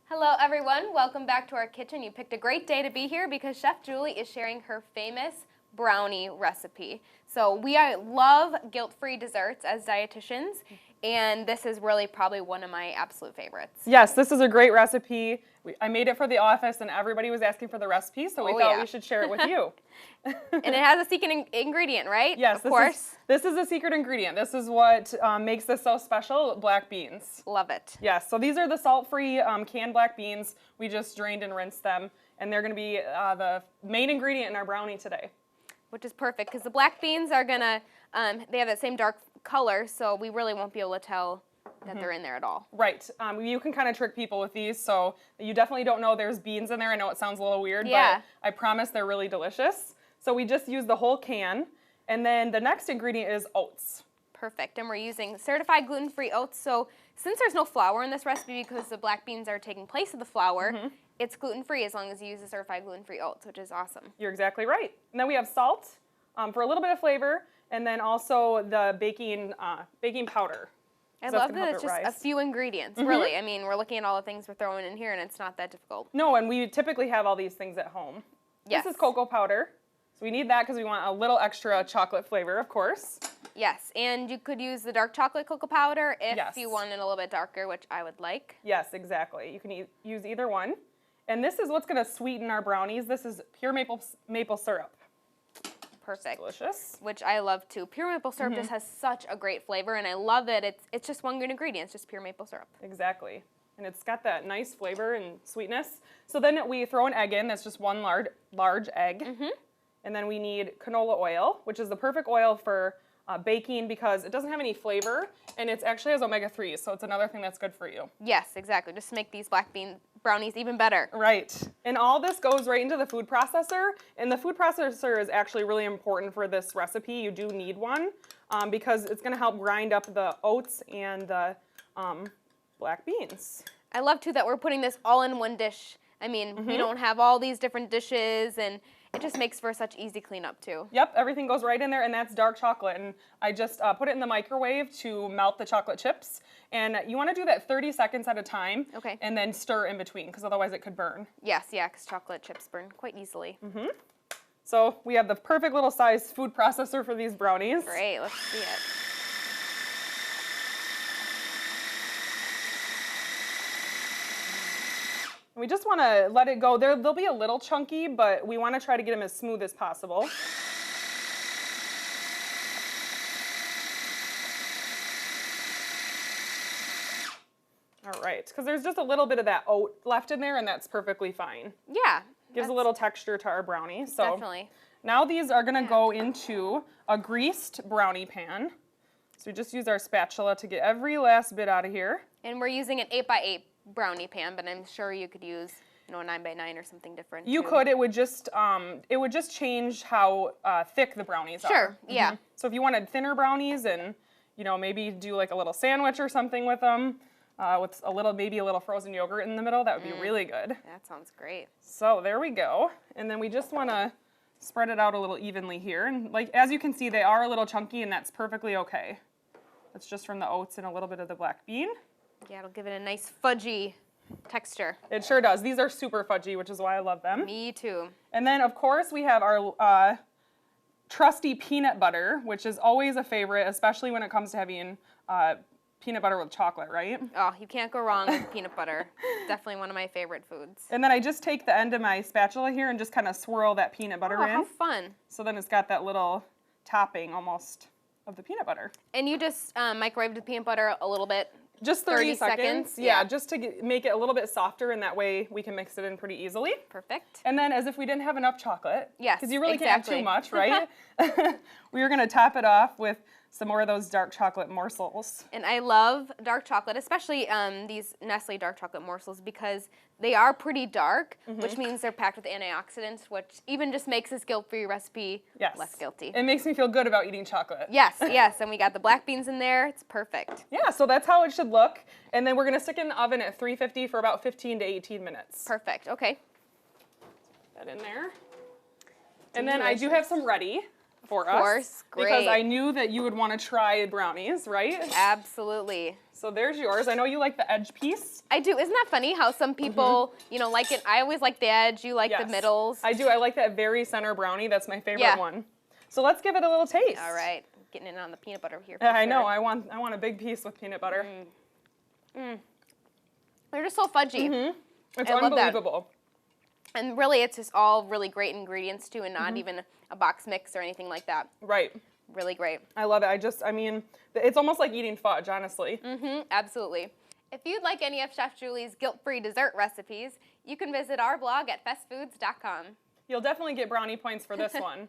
Hello everyone, welcome back to our kitchen. You picked a great day to be here because Chef Julie is sharing her famous brownie recipe. So we love guilt-free desserts as dietitians, and this is really probably one of my absolute favorites. Yes, this is a great recipe. I made it for the office and everybody was asking for the recipe, so we thought we should share it with you. And it has a secret ingredient, right? Yes, of course. This is a secret ingredient. This is what makes this so special, black beans. Love it. Yes, so these are the salt-free canned black beans. We just drained and rinsed them, and they're going to be the main ingredient in our brownie today. Which is perfect, because the black beans are going to, they have that same dark color, so we really won't be able to tell that they're in there at all. Right. You can kind of trick people with these, so you definitely don't know there's beans in there. I know it sounds a little weird, but I promise they're really delicious. So we just use the whole can, and then the next ingredient is oats. Perfect, and we're using certified gluten-free oats. So since there's no flour in this recipe because the black beans are taking place of the flour, it's gluten-free as long as you use the certified gluten-free oats, which is awesome. You're exactly right. And then we have salt for a little bit of flavor, and then also the baking powder. I love that it's just a few ingredients, really. I mean, we're looking at all the things we're throwing in here, and it's not that difficult. No, and we typically have all these things at home. Yes. This is cocoa powder. So we need that because we want a little extra chocolate flavor, of course. Yes, and you could use the dark chocolate cocoa powder if you want it a little bit darker, which I would like. Yes, exactly. You can use either one. And this is what's going to sweeten our brownies. This is pure maple syrup. Perfect. It's delicious. Which I love too. Pure maple syrup just has such a great flavor, and I love that it's just one good ingredient. It's just pure maple syrup. Exactly. And it's got that nice flavor and sweetness. So then we throw an egg in. That's just one large egg. And then we need canola oil, which is the perfect oil for baking because it doesn't have any flavor, and it actually has omega-3s, so it's another thing that's good for you. Yes, exactly. Just to make these black bean brownies even better. Right. And all this goes right into the food processor, and the food processor is actually really important for this recipe. You do need one because it's going to help grind up the oats and the black beans. I love, too, that we're putting this all in one dish. I mean, we don't have all these different dishes, and it just makes for such easy cleanup, too. Yep, everything goes right in there, and that's dark chocolate. And I just put it in the microwave to melt the chocolate chips. And you want to do that 30 seconds at a time. Okay. And then stir in between, because otherwise it could burn. Yes, yeah, because chocolate chips burn quite easily. So we have the perfect little size food processor for these brownies. Great, let's see it. We just want to let it go. They'll be a little chunky, but we want to try to get them as smooth as possible. All right, because there's just a little bit of that oat left in there, and that's perfectly fine. Yeah. Gives a little texture to our brownie. So Definitely. now these are going to go into a greased brownie pan. So we just use our spatula to get every last bit out of here. And we're using an 8x8 brownie pan, but I'm sure you could use, a 9x9 or something different. You could. It would just change how thick the brownies are. Sure. Yeah. So if you wanted thinner brownies and maybe do like a little sandwich or something with them, with maybe a little frozen yogurt in the middle, that would be really good. That sounds great. So there we go. And then we just want to spread it out a little evenly here. And like as you can see, they are a little chunky, and that's perfectly okay. That's just from the oats and a little bit of the black bean. Yeah, it'll give it a nice fudgy texture. It sure does. These are super fudgy, which is why I love them. Me too. And then, of course, we have our trusty peanut butter, which is always a favorite, especially when it comes to having peanut butter with chocolate, right? Oh, you can't go wrong with peanut butter. Definitely one of my favorite foods. And then I just take the end of my spatula here and just kind of swirl that peanut butter in. How fun. So then it's got that little topping almost of the peanut butter. And you just microwave the peanut butter a little bit? Just 30 seconds. Yeah, just to make it a little bit softer, and that way we can mix it in pretty easily. Perfect. And then as if we didn't have enough chocolate. Yes, because you really can't have too much, right? We are going to top it off with some more of those dark chocolate morsels. And I love dark chocolate, especially these Nestle dark chocolate morsels, because they are pretty dark, which means they're packed with antioxidants, which even just makes this guilt-free recipe less guilty. It makes me feel good about eating chocolate. Yes, yes, and we got the black beans in there. It's perfect. Yeah, so that's how it should look. And then we're going to stick it in the oven at 350 for about 15 to 18 minutes. Perfect, okay. Put that in there. And then I do have some ready for us. Of course, great. Because I knew that you would want to try brownies, right? Absolutely. So there's yours. I know you like the edge piece. I do. Isn't that funny how some people, you know, like it? I always like the edge. You like the Yes. middles. I do. I like that very center brownie. That's my favorite Yeah. one. So let's give it a little taste. All right. Getting in on the peanut butter here. Yeah, I sure. know. I want a big piece with peanut butter. They're just so fudgy. It's I love that. unbelievable. And really, it's just all really great ingredients too, and not even a box mix or anything like that. Right. Really great. I love it. I mean, it's almost like eating fudge, honestly. Absolutely. If you'd like any of Chef Julie's guilt-free dessert recipes, you can visit our blog at festfoods.com. You'll definitely get brownie points for this one.